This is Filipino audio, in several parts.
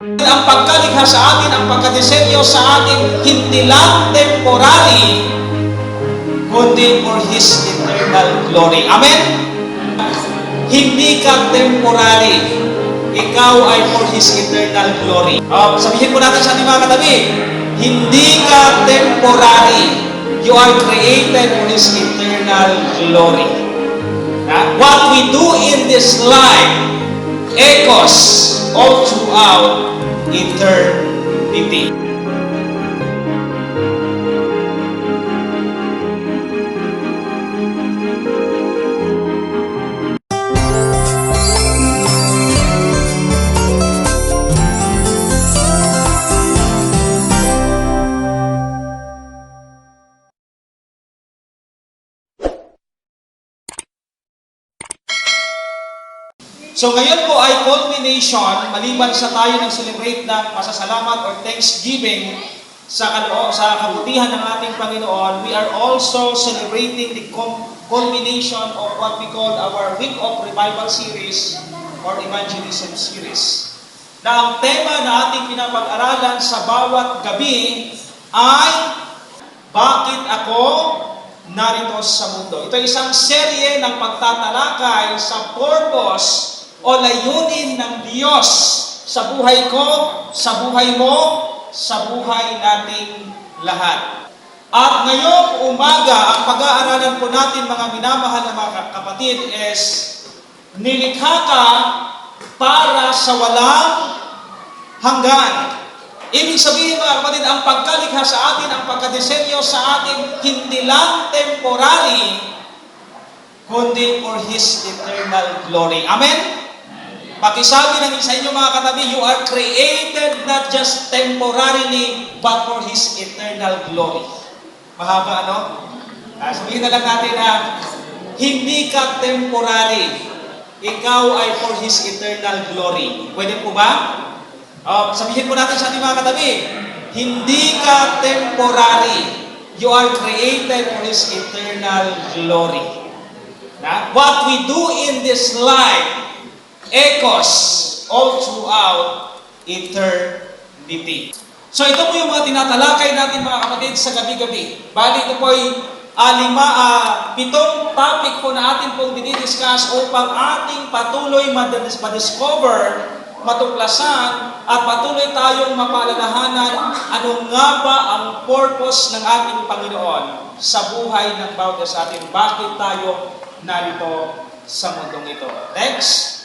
Ang pagkalikha sa atin, ang pagkadesenyo sa atin, hindi lang temporary, kundi for His eternal glory. Amen? Hindi ka temporary. Ikaw ay for His eternal glory. Sabihin po natin sa ating mga katabi, hindi ka temporary. You are created for His eternal glory. What we do in this life echoes all throughout eternity. So ngayon po ay culmination, maliban sa tayo nag-celebrate ng pasasalamat or thanksgiving sa kabutihan ng ating Panginoon, we are also celebrating the culmination of what we call our Week of Revival series or Evangelism series. Na ang tema na ating pinapag-aralan sa bawat gabi ay bakit ako narito sa mundo. Ito ay isang serye ng pagtatalakay sa purpose o layunin ng Diyos sa buhay ko, sa buhay mo, sa buhay nating lahat. At ngayong umaga, ang pag-aaralan po natin mga minamahal na mga kapatid is nilikha ka para sa walang hanggan. Ibig sabihin mga kapatid, ang pagkalikha sa atin, ang pagkadesenyo sa atin, hindi lang temporary, kundi for His eternal glory. Amen? Pakisabi ng sa inyo mga katabi, you are created not just temporarily, but for His eternal glory. Mahaba, ano? Sabihin na lang natin na hindi ka temporary. Ikaw ay for His eternal glory. Pwede po ba? Sabihin po natin sa ating mga katabi, hindi ka temporary. You are created for His eternal glory. What we do in this life echoes all throughout eternity. So ito po yung mga tinatalakay natin mga kapatid sa gabi-gabi. Bali ito po ay 7 topic po na atin pong dinidiscuss upang ating patuloy ma-discover, matuklasan, at patuloy tayong mapaalalahanan ano nga ba ang purpose ng ating Panginoon sa buhay ng bawat sa atin. Bakit tayo narito sa mundong ito? Next.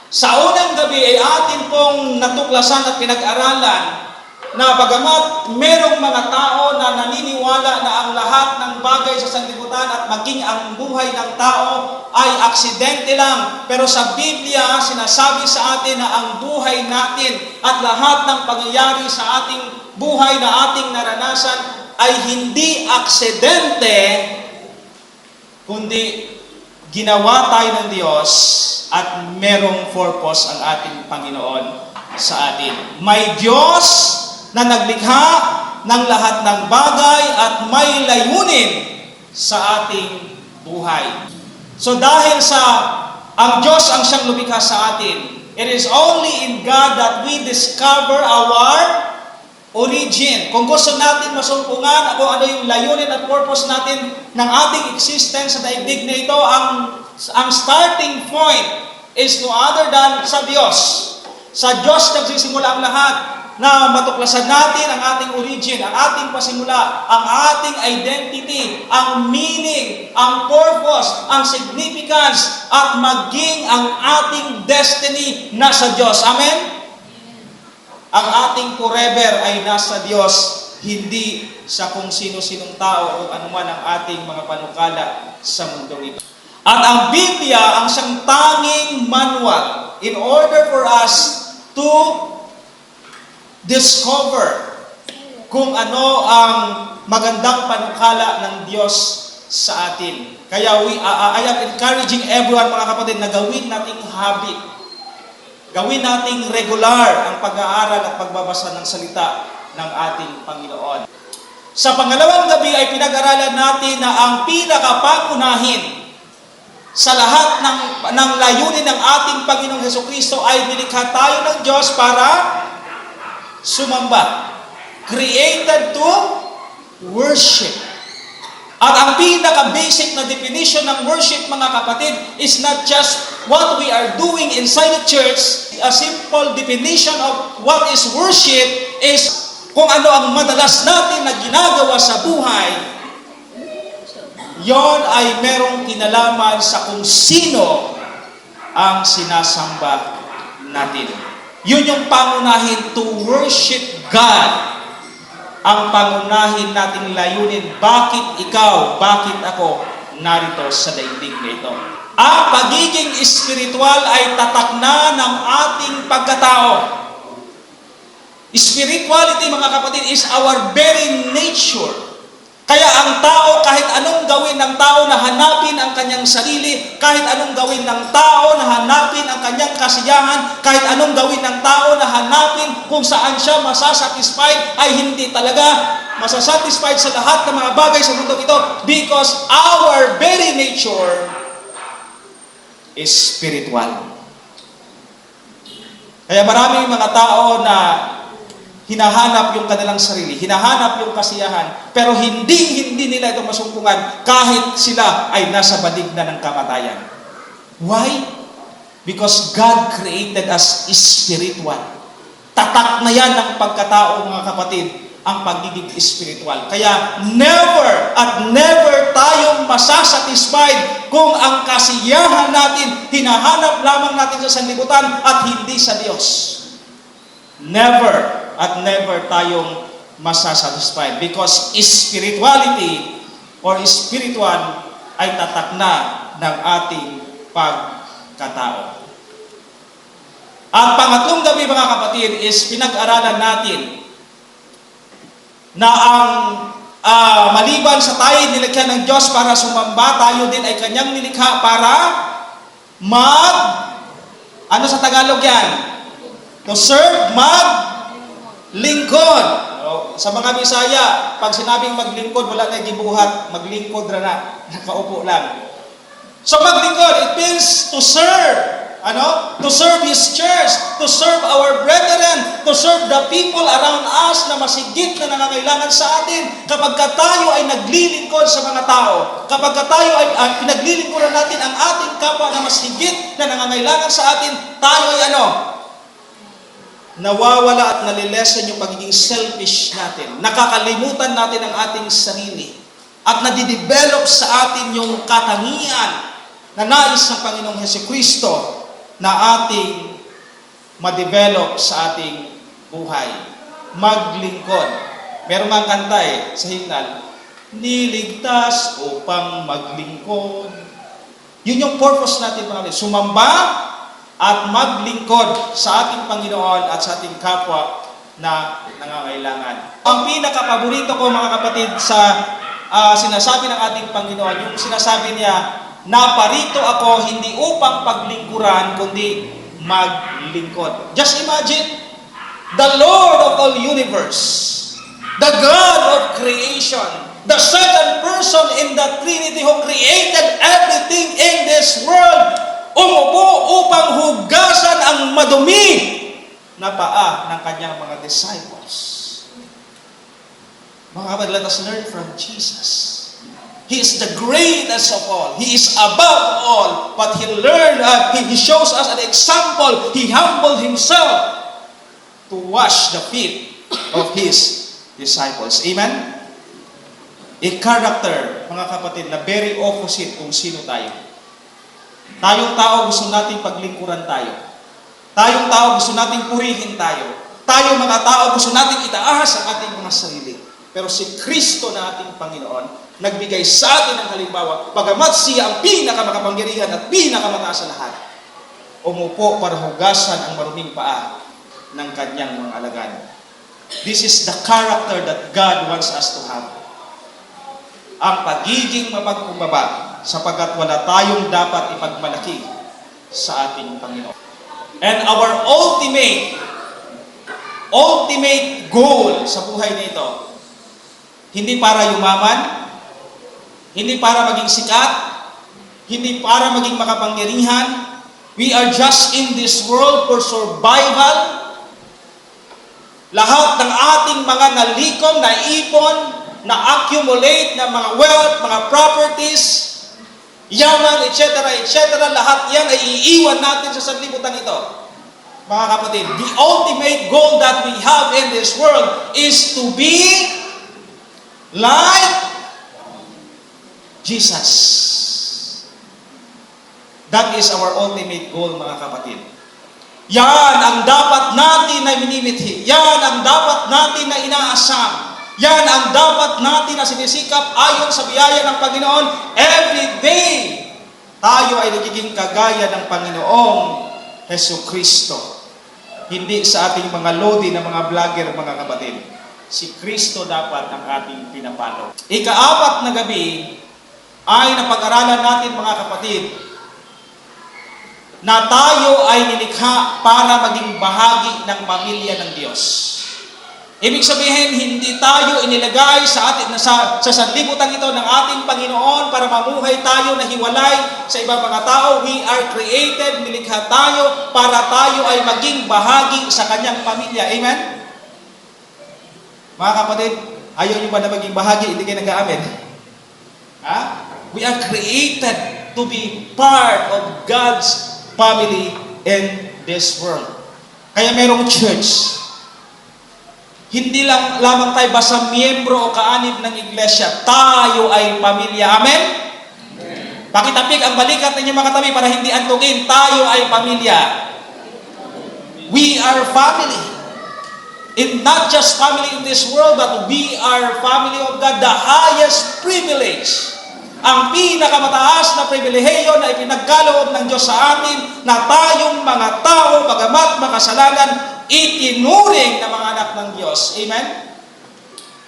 Sa unang gabi ay atin pong natuklasan at pinag-aralan na bagamat merong mga tao na naniniwala na ang lahat ng bagay sa sanlibutan at maging ang buhay ng tao ay aksidente lang. Pero sa Biblia, sinasabi sa atin na ang buhay natin at lahat ng pangyayari sa ating buhay na ating naranasan ay hindi aksidente, kundi ginawa tayo ng Diyos at merong purpose ang ating Panginoon sa atin. May Diyos na naglikha ng lahat ng bagay at may layunin sa ating buhay. So dahil sa ang Diyos ang siyang lumikha sa atin, it is only in God that we discover our origin. Kung gusto natin masumpungan kung ano yung layunin at purpose natin ng ating existence sa daigdig na ito, ang starting point is no other than sa Diyos. Sa Diyos nagsisimula ang lahat na matuklasan natin ang ating origin, ang ating pasimula, ang ating identity, ang meaning, ang purpose, ang significance, at maging ang ating destiny nasa Diyos. Amen? Ang ating forever ay nasa Diyos, hindi sa kung sino-sinong tao o anuman ang ating mga panukala sa mundong ito. At ang Biblia ang siyang tanging manual in order for us to discover kung ano ang magandang panukala ng Diyos sa atin. Kaya I am encouraging everyone mga kapatid na gawin nating habit. Gawin nating regular ang pag-aaral at pagbabasa ng salita ng ating Panginoon. Sa pangalawang gabi ay pinag-aralan natin na ang pinakapangunahin sa lahat ng layunin ng ating Panginoong Hesukristo ay nilikha tayo ng Diyos para sumamba. Created to worship. At ang pinaka-basic na definition ng worship, mga kapatid, is not just what we are doing inside the church. A simple definition of what is worship is kung ano ang madalas natin na ginagawa sa buhay. Yon ay merong kinalaman sa kung sino ang sinasamba natin. Yun yung pangunahin, to worship God. Ang pangunahin nating layunin, bakit ikaw, bakit ako narito sa daigdig na ito. Ang pagiging espiritual ay tatak na ng ating pagkatao. Spirituality, mga kapatid, is our very nature. Kaya ang tao, kahit anong gawin ng tao na hanapin ang kanyang sarili, kahit anong gawin ng tao na hanapin ang kanyang kasiyahan, kahit anong gawin ng tao na hanapin kung saan siya masasatisfied, ay hindi talaga masasatisfied sa lahat ng mga bagay sa mundo ito, because our very nature is spiritual. Kaya maraming mga tao na hinahanap yung kanilang sarili, hinahanap yung kasiyahan, pero hindi nila ito masumpungan kahit sila ay nasa badig na ng kamatayan. Why? Because God created us spiritual. Tatak na yan ng pagkatao, mga kapatid, ang pagiging spiritual. Kaya never at never tayong masasatisfied kung ang kasiyahan natin, hinahanap lamang natin sa sanlibutan at hindi sa Diyos. Never at never tayong masasatisfied, because spirituality or spiritual ay tatak na ng ating pagkatao. At pangatlong gabi, mga kapatid, is pinag-aralan natin na ang maliban sa tayo nilikha ng Diyos para sumamba, tayo din ay kanyang nilikha para ano sa Tagalog yan? To serve, lingkod. Sa mga Bisaya, pag sinabing maglingkod, wala na gibuhat, maglingkod na, nakaupo lang. So maglingkod, it means to serve. To serve His church, to serve our brethren, to serve the people around us na masigit na nangangailangan sa atin. Kapag tayo ay naglilingkod sa mga tao, kapag tayo ay pinaglilingkuran natin ang ating kapwa na masigit na nangangailangan sa atin, tayo ay nawawala at nalilesen yung pagiging selfish natin. Nakakalimutan natin ang ating sarili. At nadidevelop sa atin yung katangian na nais ng Panginoong Hesukristo na ating ma-develop sa ating buhay. Maglingkod. Meron nga kanta sa himnal, niligtas upang maglingkod. Yun yung purpose natin, mga kapatid. Sumamba at maglingkod sa ating Panginoon at sa ating kapwa na nangangailangan. Ang pinaka-paborito ko, mga kapatid, sa sinasabi ng ating Panginoon, yung sinasabi niya, naparito ako hindi upang paglingkuran, kundi maglingkod. Just imagine, the Lord of all universe, the God of creation, the second person in the Trinity who created everything in this world, umupo upang hugasan ang madumi na paa ng kanyang mga disciples. Mga kapatid, let us learn from Jesus. He is the greatest of all. He is above all. But He shows us an example. He humbled Himself to wash the feet of His disciples. Amen? A character, mga kapatid, na very opposite kung sino tayo. Tayong tao gusto nating paglingkuran tayo. Tayong tao gusto nating purihin tayo. Tayong mga tao gusto nating itaas ang ating mga sarili. Pero si Kristo na ating Panginoon, nagbigay sa atin ng halimbawa, bagamat siya ang pinakamakapangyarihan at pinakamataas sa lahat, umupo para hugasan ang maruming paa ng kanyang mga alagad. This is the character that God wants us to have. Ang pagiging mapagkumbaba, sapagkat wala tayong dapat ipagmalaki sa ating Panginoon. And our ultimate goal sa buhay na ito, hindi para yumaman, hindi para maging sikat, hindi para maging makapangyarihan. We are just in this world for survival. Lahat ng ating mga nalikom, naipon, na-accumulate na mga wealth, mga properties, yaman, etc., etc., lahat yan ay iiwan natin sa sanlibutan ito. Mga kapatid, the ultimate goal that we have in this world is to be like Jesus. That is our ultimate goal, mga kapatid. Yan ang dapat natin na minimithi. Yan ang dapat natin na inaasam. Yan ang dapat natin na sinisikap ayon sa biyaya ng Panginoon. Every day, tayo ay nagiging kagaya ng Panginoong Jesucristo. Hindi sa ating mga lodi na mga vlogger, mga kapatid. Si Kristo dapat ang ating pinapalo. Ika-4 na gabi ay napag-aralan natin, mga kapatid, na tayo ay nilikha para maging bahagi ng pamilya ng Diyos. Ibig sabihin, hindi tayo inilagay sa sanlibutan ito ng ating Panginoon para mamuhay tayo na hiwalay sa ibang mga tao. We are created, nilikha tayo para tayo ay maging bahagi sa Kanyang pamilya. Amen? Mga kapatid, ayaw niyo ba na maging bahagi? Hindi kayo nag-aamin? Ha? We are created to be part of God's family in this world. Kaya merong church. Hindi lang lamang tayo basta miyembro o kaanib ng iglesia. Tayo ay pamilya. Amen? Amen. Pakitapik ang balikat ninyo, mga katabi, para hindi antugin. Tayo ay pamilya. We are family. And not just family in this world, but we are family of God. The highest privilege. Ang pinakamataas na pribilehiyo na ipinagkaloob ng Diyos sa atin na tayong mga tao, bagamat makasalanan, itinuring na mga anak ng Diyos. Amen?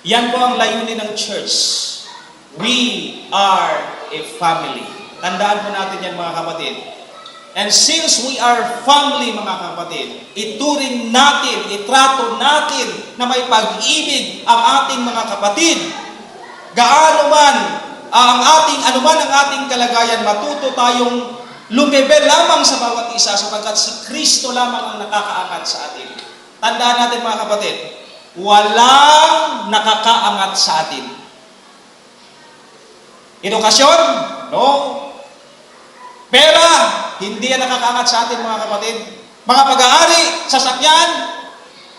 Yan po ang layunin ng church. We are a family. Tandaan po natin yan, mga kapatid. And since we are family, mga kapatid, ituring natin, itrato natin na may pag-ibig ang ating mga kapatid. Gaano man anuman ang ating kalagayan, matuto tayong lumibel lamang sa bawat isa sapagkat si Kristo lamang ang nakakaangat sa atin. Tandaan natin, mga kapatid, walang nakakaangat sa atin. Edukasyon? No. Pera? Hindi yan nakakaangat sa atin, mga kapatid. Mga pag-aari, sasakyan?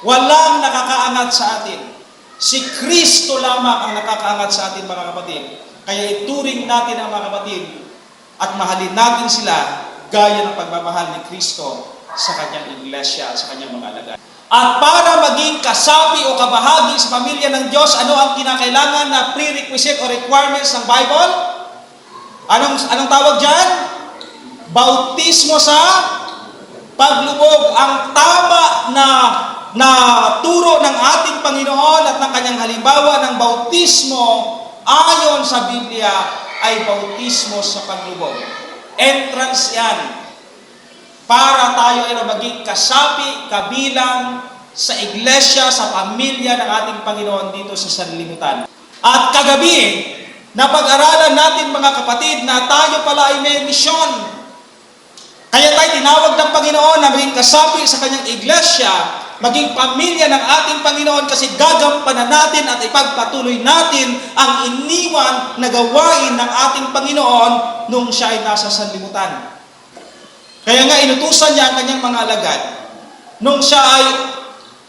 Walang nakakaangat sa atin. Si Kristo lamang ang nakakaangat sa atin, mga kapatid. Kaya ituring natin ang mga kapatid at mahalin natin sila gaya ng pagmamahal ni Kristo sa kanyang iglesia, sa kanyang mga alagad. At para maging kasapi o kabahagi sa pamilya ng Diyos, ano ang kinakailangan na prerequisite o requirements ng Bible? Anong tawag dyan? Bautismo sa paglubog. Ang tama na turo ng ating Panginoon at ng kanyang halimbawa ng bautismo ayon sa Biblia ay bautismo sa paglubog. Entrance yan. Para tayo ay maging kasapi, kabilang sa iglesia, sa pamilya ng ating Panginoon dito sa sanlibutan. At kagabi, napag-aralan natin, mga kapatid, na tayo pala ay may misyon. Kaya tayo tinawag ng Panginoon na maging kasapi sa kanyang iglesia, maging pamilya ng ating Panginoon kasi gagampanan natin at ipagpatuloy natin ang iniwan na gawain ng ating Panginoon nung siya ay nasa sanlibutan. Kaya nga inutusan niya ang kanyang mga alagad nung siya ay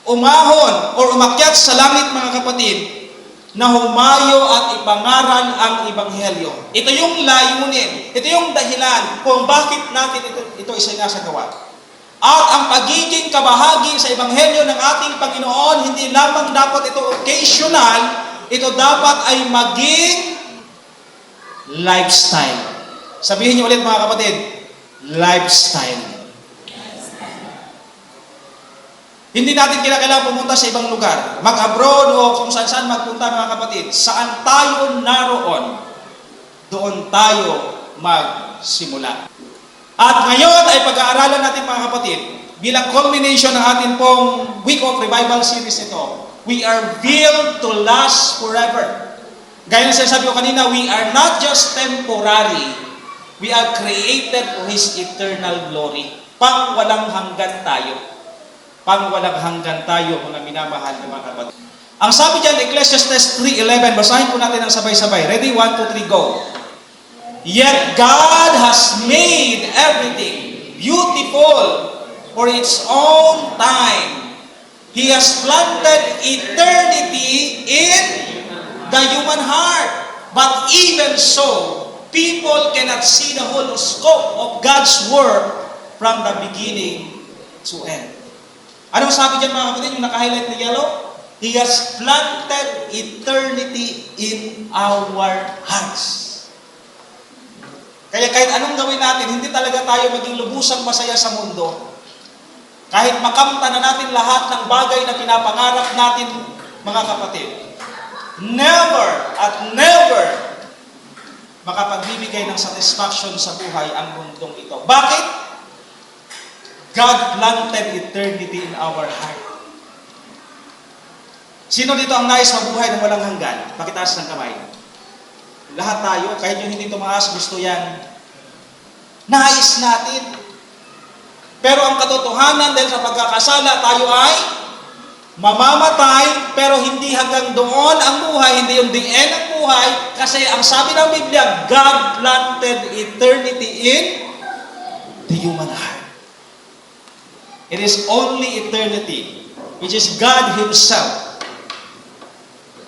umahon o umakyat sa langit, mga kapatid, na humayo at ipangaral ang Ebanghelyo. Ito yung layunin, ito yung dahilan kung bakit natin ito isinasagawa. At ang pagiging kabahagi sa Ebanghelyo ng ating Panginoon, hindi lamang dapat ito occasional, ito dapat ay maging lifestyle. Sabihin niyo ulit, mga kapatid, lifestyle. Hindi natin kinakailangan pumunta sa ibang lugar, mag-abroad o kung saan magpunta, mga kapatid. Saan tayo naroon, doon tayo magsimula. At ngayon ay pag-aaralan natin, mga kapatid, bilang culmination ng ating pong Week of Revival series ito. We are built to last forever. Gaya na sinasabi ko kanina, we are not just temporary. We are created for His eternal glory. Pang walang hanggan tayo. Pang walang hanggan tayo, mga minamahal na mga kapatid. Ang sabi diyan, Ecclesiastes 3:11, basahin po natin ang sabay-sabay. Ready? 1, 2, 3, go. Yet God has made everything beautiful for its own time. He has planted eternity in the human heart. But even so, people cannot see the whole scope of God's work from the beginning to end. Anong sabi dyan mga kapatid, yung naka-highlight na yellow? He has planted eternity in our hearts. Kaya kahit anong gawin natin, hindi talaga tayo maging lubusang masaya sa mundo. Kahit makamta na natin lahat ng bagay na pinapangarap natin, mga kapatid, never at never makapagbibigay ng satisfaction sa buhay ang mundong ito. Bakit? God planted eternity in our heart. Sino dito ang nais mabuhay ng walang hanggan? Pakitaas ng kamay. Lahat tayo, kahit yung hindi tumaas, gusto yan. Nais natin. Pero ang katotohanan dahil sa pagkakasala, tayo ay mamamatay, pero hindi hanggang doon ang buhay, hindi yung the end ang buhay, kasi ang sabi ng Biblia, God planted eternity in the human heart. It is only eternity, which is God Himself,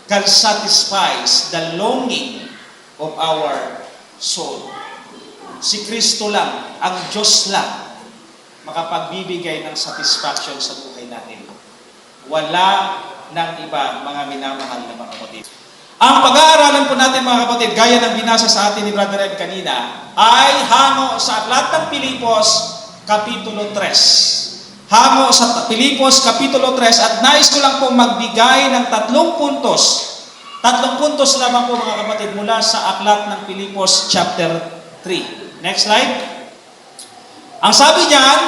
can satisfy the longing of our soul. Si Kristo lang, ang Diyos lang, makapagbibigay ng satisfaction sa buhay natin. Wala ng iba, mga minamahal na mga kapatid. Ang pag-aaralan po natin, mga kapatid, gaya ng binasa sa atin ni Brother Ed kanina, ay hango sa aklat ng Pilipos, Kapitulo 3. Hango sa Pilipos, Kapitulo 3, at nais ko lang pong magbigay ng 3 puntos. 3 puntos lamang po, mga kapatid, mula sa aklat ng Pilipos, chapter 3. Next slide. Ang sabi niyan,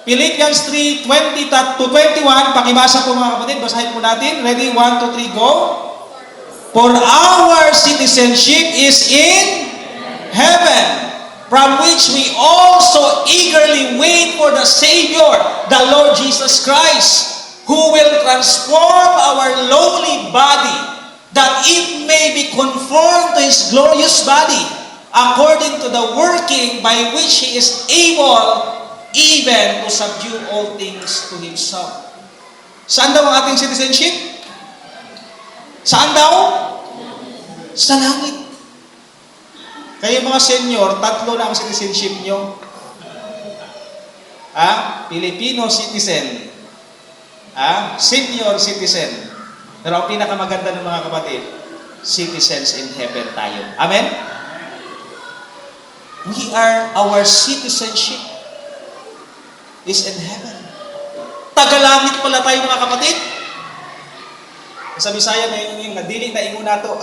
Philippians 3:20 to 21, pakibasa po mga kapatid, basahin po natin. Ready? 1, 2, 3, go. For our citizenship is in heaven, from which we also eagerly wait for the Savior, the Lord Jesus Christ, who will transform our lowly body, that it may be conformed to His glorious body, according to the working by which He is able even to subdue all things to Himself. Saan daw ang ating citizenship? Saan daw? Sa langit. Kayo mga senior, 3 na ang citizenship nyo. Filipino citizen. Senior citizen. Pero ang pinakamaganda ng mga kapatid, citizens in heaven tayo. Amen? Our citizenship is in heaven. Tagalangit pala tayo, mga kapatid. Sa Bisaya na yung nadili na ingo nato.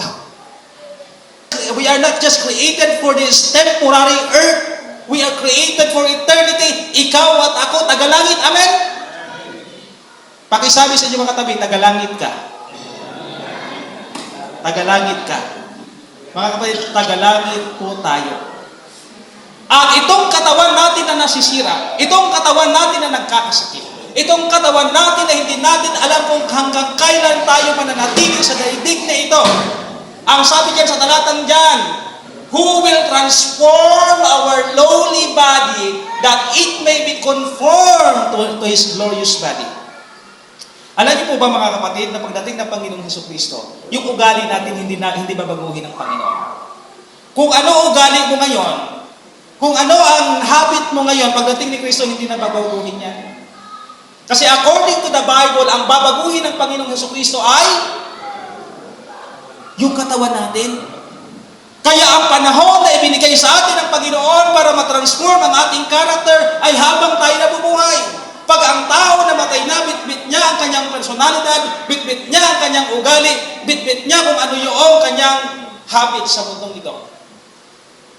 We are not just created for this temporary earth. We are created for eternity. Ikaw at ako, tagalangit. Amen? Pakisabi sa inyo mga katabi, tagalangit ka. Tagalangit ka. Mga kapatid, tagalangit po tayo. At itong katawan natin na nasisira, itong katawan natin na nagkakasakit, itong katawan natin na hindi natin alam kung hanggang kailan tayo mananatili sa daigdig na ito. Ang sabi dyan sa talatang dyan, who will transform our lowly body that it may be conformed to His glorious body. Alam niyo po ba, mga kapatid, na pagdating ng Panginoong Hesukristo, yung ugali natin hindi babaguhin ng Panginoon. Kung ano ugali mo ngayon, kung ano ang habit mo ngayon, pagdating ni Kristo, hindi na babaguhin yan. Kasi according to the Bible, ang babaguhin ng Panginoong Hesukristo ay yung katawan natin. Kaya ang panahon na ibinigay sa atin ng Panginoon para matransform ang ating character ay habang tayo nabubuhay. Pag ang tao namatay na, bitbit niya ang kanyang personalidad, bitbit niya ang kanyang ugali, bitbit niya kung ano yung kanyang habit sa mundong ito.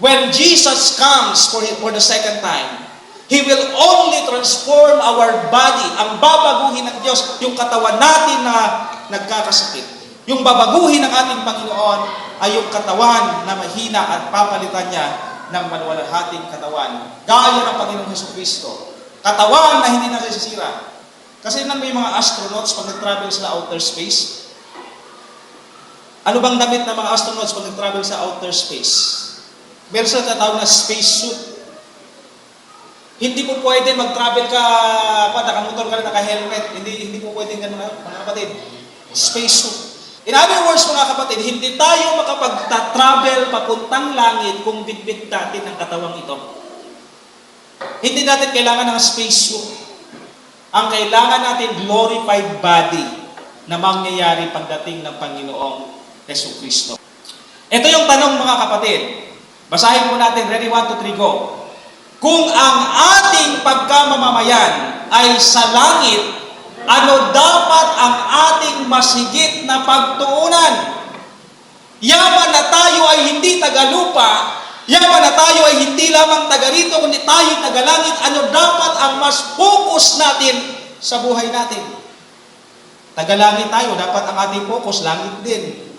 When Jesus comes for the second time, He will only transform our body. Ang babaguhin ng Diyos, yung katawan natin na nagkakasakit. Yung babaguhin ng ating Panginoon ay yung katawan na mahina at papalitan niya ng maluwalhating katawan. Gaya ng Panginoong Jesucristo. Katawan na hindi nasisira. Kasi nan may mga astronauts pag nag-travel sa outer space. Ano bang damit ng mga astronauts pag nag-travel sa outer space? Meron sila tatawag na space suit. Hindi po pwede mag-travel ka, nakamotor ka na, naka-helmet. Hindi po pwede ganun, mga kapatid. Space suit. In other words, mga kapatid, hindi tayo makapag-travel papuntang langit kung bitbit natin ang katawang ito. Hindi natin kailangan ng space suit. Ang kailangan natin, glorified body na mangyayari pagdating ng Panginoong Jesucristo. Ito yung tanong, mga kapatid. Basahin po natin. Ready? 1, 2, 3, go. Kung ang ating pagkamamamayan ay sa langit, ano dapat ang ating masigit na pagtuunan? Yaman na tayo ay hindi taga-lupa, yaman na tayo ay hindi lamang taga-rito, kundi tayo taga-langit, ano dapat ang mas focus natin sa buhay natin? Taga-langit tayo, dapat ang ating focus, langit din.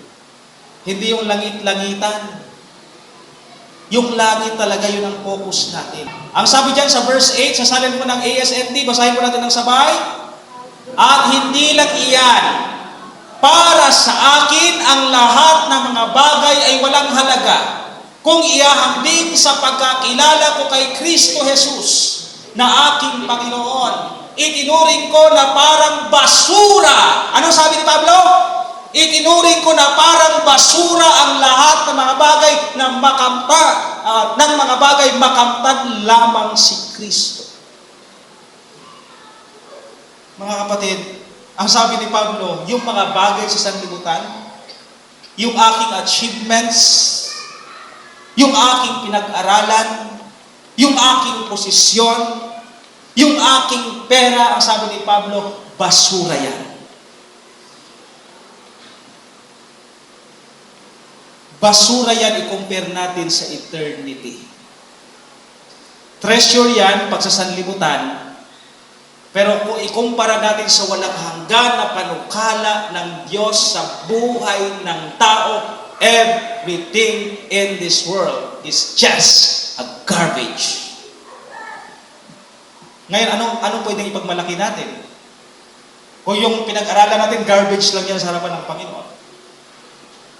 Hindi yung langit-langitan. Yung langit talaga yun ang focus natin. Ang sabi dyan sa verse 8, sasalin mo ng ASND, basahin mo natin ng sabay. At hindi lang iyan, para sa akin ang lahat ng mga bagay ay walang halaga kung iahambing sa pagkakilala ko kay Kristo Jesus na aking Panginoon. Itinuring ko na parang basura. Anong sabi ni Pablo? Itinuring ko na parang basura ang lahat ng mga bagay na makamtan lamang si Kristo. Mga kapatid, ang sabi ni Pablo, yung mga bagay sa sanlibutan, yung aking achievements, yung aking pinag-aralan, yung aking posisyon, yung aking pera, ang sabi ni Pablo, basura yan. Basura yan i-compare natin sa eternity. Treasure yan pag sa sanlibutan, pero kung ikumpara natin sa walang hanggan na panukala ng Diyos sa buhay ng tao, everything in this world is just a garbage. Ngayon, anong pwedeng ipagmalaki natin? Kung yung pinag-aralan natin, garbage lang yan sa harapan ng Panginoon.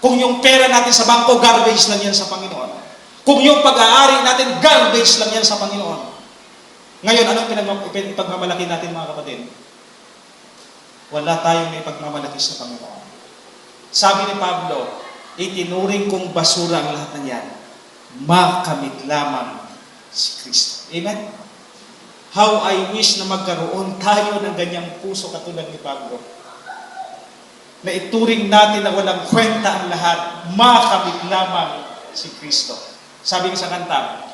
Kung yung pera natin sa bangko, garbage lang yan sa Panginoon. Kung yung pag-aari natin, garbage lang yan sa Panginoon. Ngayon, anong ipagmamalaki natin, mga kapatid? Wala tayong ipagmamalaki sa Panginoon. Sabi ni Pablo, itinuring kong basura ang lahat ng yan. Makamit lamang si Kristo. Amen? How I wish na magkaroon tayo ng ganyang puso katulad ni Pablo. Na ituring natin na walang kwenta ang lahat, makamit lamang si Kristo. Sabi ko sa kanta,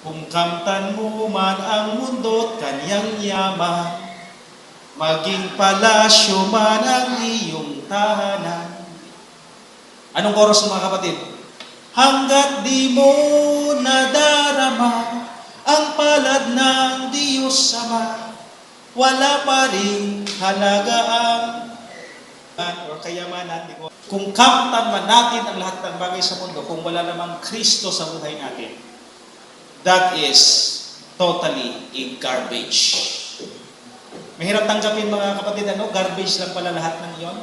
kung kamtan mo man ang mundo't kanyang yaman, maging palasyo man ang iyong tahanan. Anong chorus, mga kapatid? Hanggat di mo nadarama ang palad ng Diyos Ama, wala pa rin halaga ang or kayamanan. Kung kamtan man natin ang lahat ng bagay sa mundo, kung wala namang Kristo sa buhay natin, that is totally a garbage. Mahirap tanggapin, mga kapatid, garbage lang pala lahat ng iyon.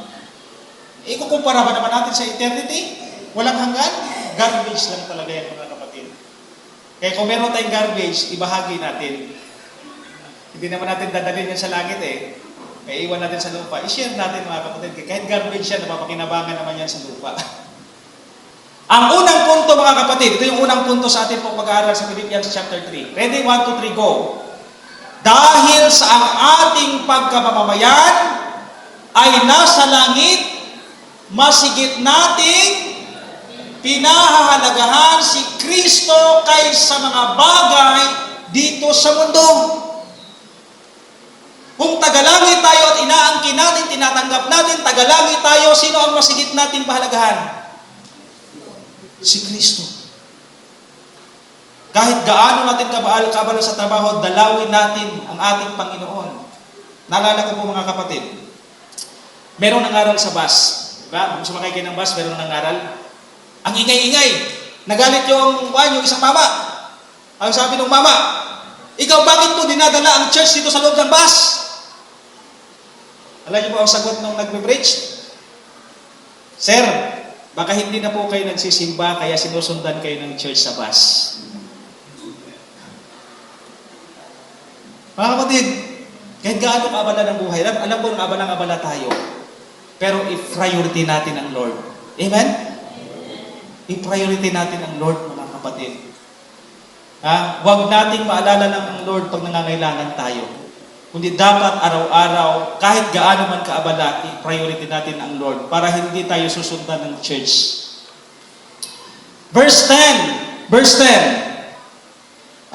Ikukumpara ba naman natin sa eternity? Walang hanggan? Garbage lang talaga yan, mga kapatid. Kaya kung meron tayong garbage, ibahagi natin. Hindi naman natin dadalhin yan sa langit Kaya iwan natin sa lupa. I-share natin, mga kapatid. Kahit garbage yan, napapakinabangan naman yan sa lupa. Ang unang punto, mga kapatid, ito yung unang punto sa atin pong mag-aaral sa Philippians chapter 3. Ready? 1, 2, 3, go. Dahil sa ang ating pagkamamamayan ay nasa langit, masigit nating pinahahalagahan si Kristo kaysa mga bagay dito sa mundo. Kung tagalangit tayo at inaangkin natin, tinatanggap natin, tagalangit tayo, sino ang masigit nating pahalagahan? Si Kristo. Kahit gaano natin kabalo sa trabaho, dalawin natin ang ating Panginoon. Naalala ko po, mga kapatid, merong nangaral sa bus. Diba? Kung sumakay kayo ng bus, merong nangaral. Ang ingay-ingay. Nagalit yung isang mama. Ang sabi ng mama, ikaw bakit mo dinadala ang church dito sa loob ng bus? Alam niyo po ang sagot nung nagbe-preach? Sir, baka hindi na po kayo nagsisimba kaya sinusundan kayo ng church sa bus. Mga kapatid, kahit gaano kaabala ng buhay, alam ko na abala tayo. Pero i-priority natin ang Lord. Amen? I-priority natin ang Lord, mga kapatid. Huwag nating maalala ng Lord pag nangangailangan tayo. Kundi dapat araw-araw, kahit gaano man kaabala, i-priority natin ang Lord para hindi tayo susundan ng church. Verse 10.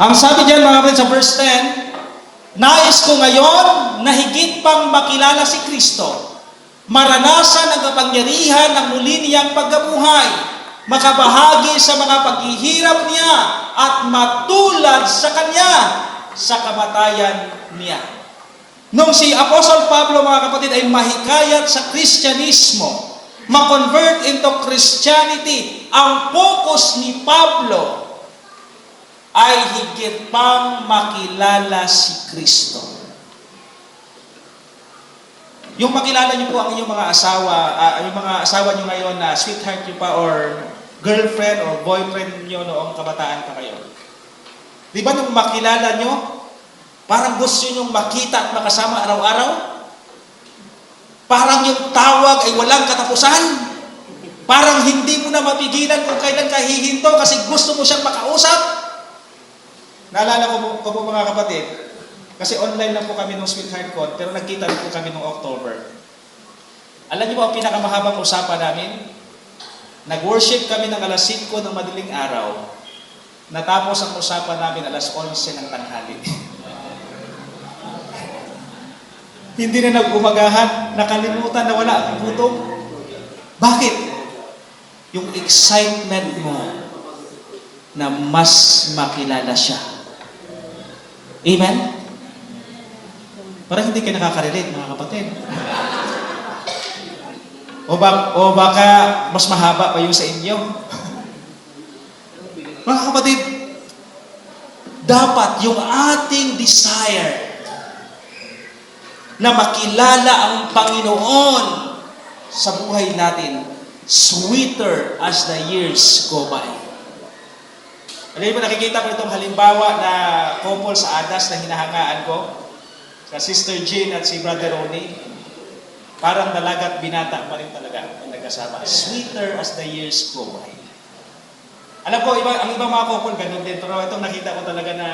Ang sabi diyan, mga kapatid, sa verse 10, nais ko ngayon na higit pang makilala si Kristo, maranasan ang kapangyarihan ng muli niyang pagkabuhay, makabahagi sa mga paghihirap niya at matulad sa Kanya sa kamatayan niya. Nung si Apostle Pablo, mga kapatid, ay mahikayat sa Kristyanismo, ma-convert into Christianity, ang focus ni Pablo ay higit pang makilala si Kristo. Yung makilala niyo po ang inyong mga asawa, yung mga asawa niyo ngayon na sweetheart niyo pa or girlfriend or boyfriend niyo noong kabataan pa kayo. Di ba nung makilala niyo, parang gusto niyo makita at makasama araw-araw? Parang yung tawag ay walang katapusan? Parang hindi mo na mapigilan kung kailan ka hihinto kasi gusto mo siyang makausap? Naalala ko po mga kapatid, kasi online lang po kami nung sweetheart ko, pero nagkita rin po kami nung October. Alam niyo ba ang pinakamahabang usapan namin? Nag-worship kami ng alas 5 ng madaling araw. Natapos ang usapan namin alas 11 ng tanghali. Hindi na nag-umagahan, nakalimutan na wala ang gutom. Bakit? Yung excitement mo na mas makilala siya. Amen? Parang hindi kayo nakaka-relate, mga kapatid. O baka mas mahaba pa yung sa inyo. Mga kapatid, dapat yung ating desire na makilala ang Panginoon sa buhay natin, sweeter as the years go by. Alam mo, nakikita ko itong halimbawa na couple sa Adas na hinahangaan ko, sa Sister Jean at si Brother Ronnie. Parang dalaga at binata pa rin talaga ang nagkasama. Sweeter as the years go by. Alam ko, ang ibang mga couple ganun din, pero itong nakita ko talaga na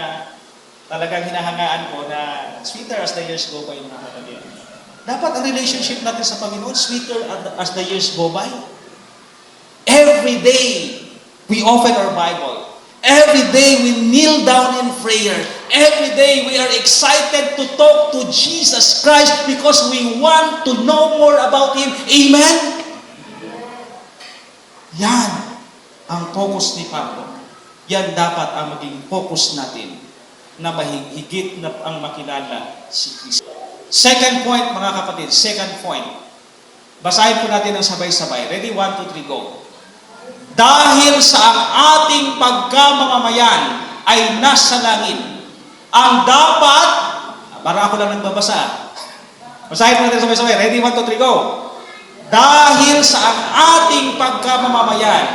talagang hinahangaan ko na sweeter as the years go by, mga kapatid. Dapat ang relationship natin sa Panginoon, sweeter as the years go by. Every day, we open our Bible. Every day, we kneel down in prayer. Every day, we are excited to talk to Jesus Christ because we want to know more about Him. Amen? Yan ang focus ni Pablo. Yan dapat ang maging focus natin na mahigit na ang makilala si Kristo. Second point, mga kapatid, second point. Basahin po natin ng sabay-sabay. Ready? 1, 2, 3, go. Dahil sa ang ating pagkamamamayan ay nasa langit, ang dapat, para ako lang nagbabasa. Basahin po natin sabay-sabay. Ready? 1, 2, 3, go. Dahil sa ang ating pagkamamamayan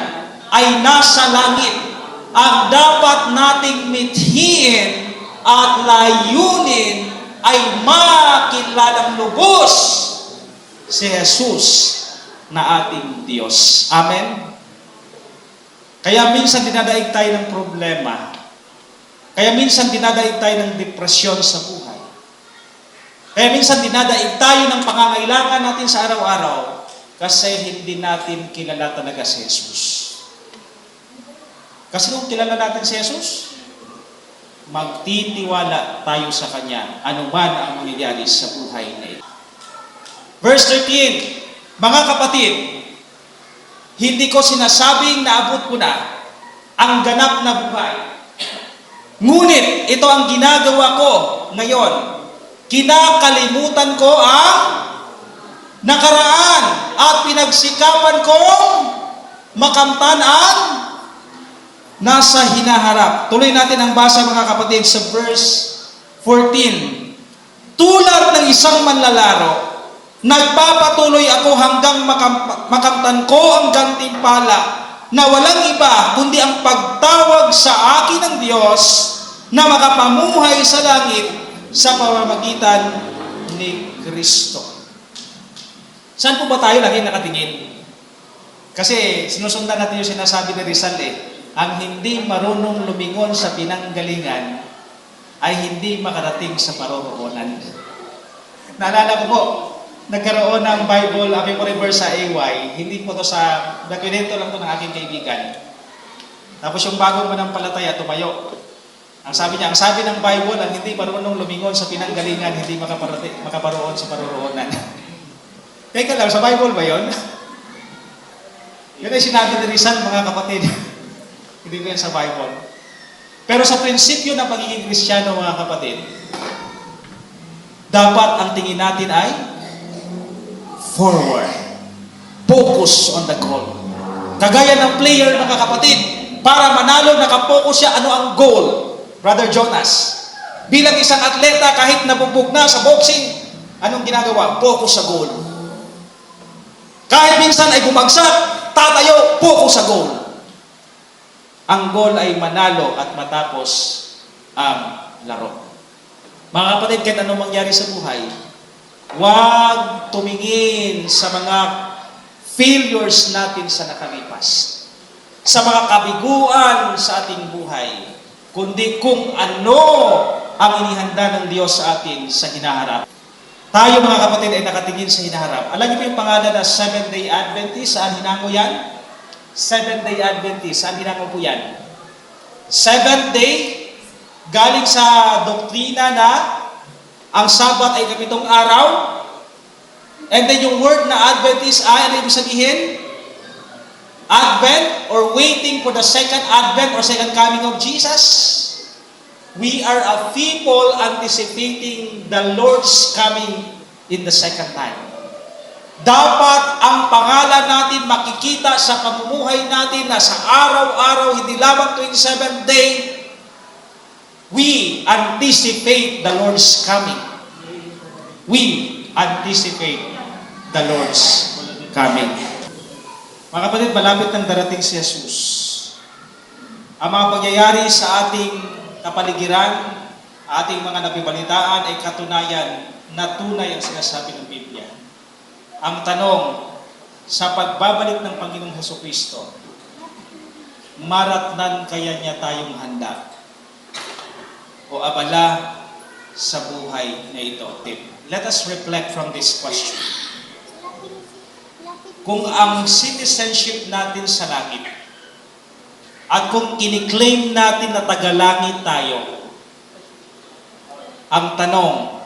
ay nasa langit, ang dapat nating mithiin at layunin ay makilalang lubos si Jesus na ating Diyos. Amen? Kaya minsan dinadaig tayo ng problema. Kaya minsan dinadaig tayo ng depresyon sa buhay. Kaya minsan dinadaig tayo ng pangangailangan natin sa araw-araw kasi hindi natin kilala talaga si Jesus. Kasi kung kilala natin si Jesus, magtitiwala tayo sa Kanya, anuman ang mangyayari sa buhay na ito. Verse 13, mga kapatid, hindi ko sinasabing naabot ko na ang ganap na buhay. Ngunit ito ang ginagawa ko ngayon. Kinakalimutan ko ang nakaraan at pinagsikapan kong makamtan ang nasa hinaharap. Tuloy natin ang basa mga kapatid sa verse 14. Tulad ng isang manlalaro, nagpapatuloy ako hanggang makamtan ko ang gantimpala na walang iba kundi ang pagtawag sa akin ng Diyos na makapamuhay sa langit sa pamamagitan ni Kristo. Saan po ba tayo lagi nakatingin? Kasi sinusundan natin yung sinasabi ni Rizal ang hindi marunong lumingon sa pinanggalingan ay hindi makarating sa paroroonan. Naalala ko po, nagkaroon ng Bible, Memory Verse sa AY, hindi po to sa, nakwento lang to ng aking kaibigan. Tapos yung bagong manampalataya, tumayo. Ang sabi niya, ang sabi ng Bible, ang hindi marunong lumingon sa pinanggalingan, hindi makaparoon sa paroroonan. Teka lang, sa Bible ba yun? Yun ay sinabi ni Rizal, mga kapatid. Hindi ko yan sa Bible. Pero sa prinsipyo ng pagiging Kristiyano, mga kapatid, dapat ang tingin natin ay forward. Focus on the goal. Kagaya ng player, mga kapatid, para manalo, nakapokus siya, ano ang goal? Brother Jonas, bilang isang atleta, kahit nabugbog na sa boxing, anong ginagawa? Focus sa goal. Kahit minsan ay bumagsak, tatayo, focus sa goal. Ang goal ay manalo at matapos ang laro. Mga kapatid, kahit anong mangyari sa buhay, huwag tumingin sa mga failures natin sa nakalipas, sa mga kabiguan sa ating buhay, kundi kung ano ang inihanda ng Diyos sa atin sa hinaharap. Tayo mga kapatid ay nakatingin sa hinaharap. Alam niyo po yung pangalan na Seventh-day Adventist? Saan hinango yan? Seventh-day Adventist. Saan hinango po yan? Seventh day, galing sa doktrina na ang Sabat ay 7 araw. And then yung word na Adventist ay, ano ibig sabihin? Advent or waiting for the second advent or second coming of Jesus. We are a people anticipating the Lord's coming in the second time. Dapat ang pangalan natin makikita sa pamumuhay natin na sa araw-araw, hindi lamang tuwing 7th day, we anticipate the Lord's coming. We anticipate the Lord's coming. Mga kapatid, malapit nang darating si Jesus. Ang mga pangyayari sa ating kapaligiran, ating mga nabibalitaan ay katunayan na tunay ang sinasabi ng Biblia. Ang tanong, sa pagbabalik ng Panginoong Hesukristo, maratnan kaya niya tayong handa o abala sa buhay na ito? Let us reflect from this question. Kung ang citizenship natin sa langit at kung kiniklaim natin na tagalangit tayo, ang tanong,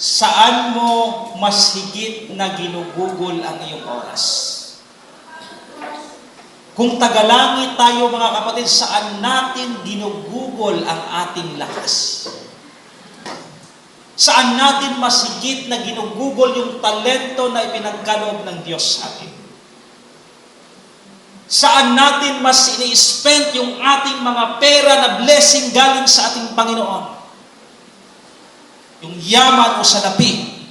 saan mo mas higit na ginugugol ang iyong oras? Kung tagalangit tayo mga kapatid, saan natin ginugugol ang ating lakas? Saan natin mas higit na ginugugol yung talento na ipinagkaloob ng Diyos sa atin? Saan natin mas ini-spend yung ating mga pera na blessing galing sa ating Panginoon? Yung yaman o salapi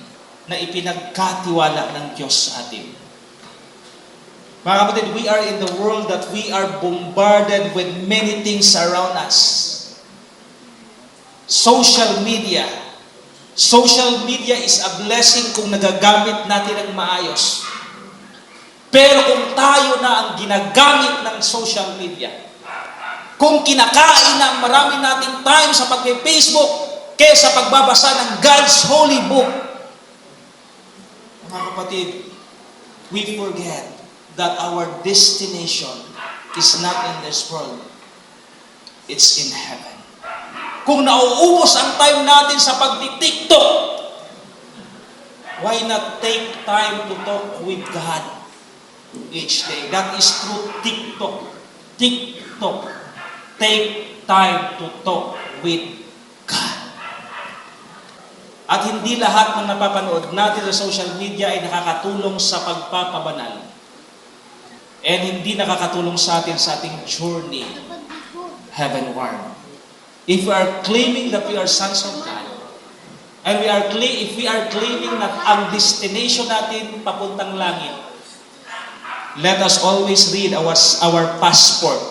na ipinagkatiwala ng Diyos sa atin. Mga kapatid, we are in the world that we are bombarded with many things around us. Social media. Social media is a blessing kung nagagamit natin ng maayos. Pero kung tayo na ang ginagamit ng social media, kung kinakain na ang marami nating time sa pag-Facebook, kaysa pagbabasa ng God's holy book, mga kapatid, we forget that our destination is not in this world. It's in heaven. Kung nauubos ang time natin sa pagti-TikTok, why not take time to talk with God each day? That is through TikTok. TikTok. Take time to talk with God. At hindi lahat ng napapanood natin sa social media ay nakakatulong sa pagpapabanal. And hindi nakakatulong sa atin sa ating journey heavenward. If we are claiming that we are sons of God, and if we are claiming na ang destination natin papuntang langit, let us always read our passport.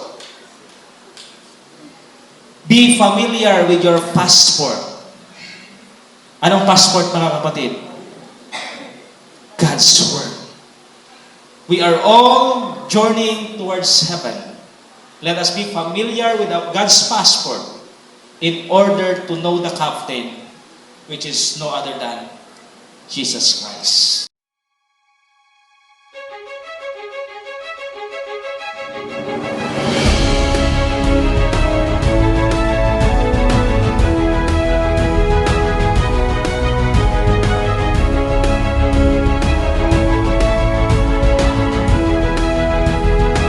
Be familiar with your passport. Anong passport, mga kapatid? God's Word. We are all journeying towards heaven. Let us be familiar with God's passport in order to know the captain, which is no other than Jesus Christ.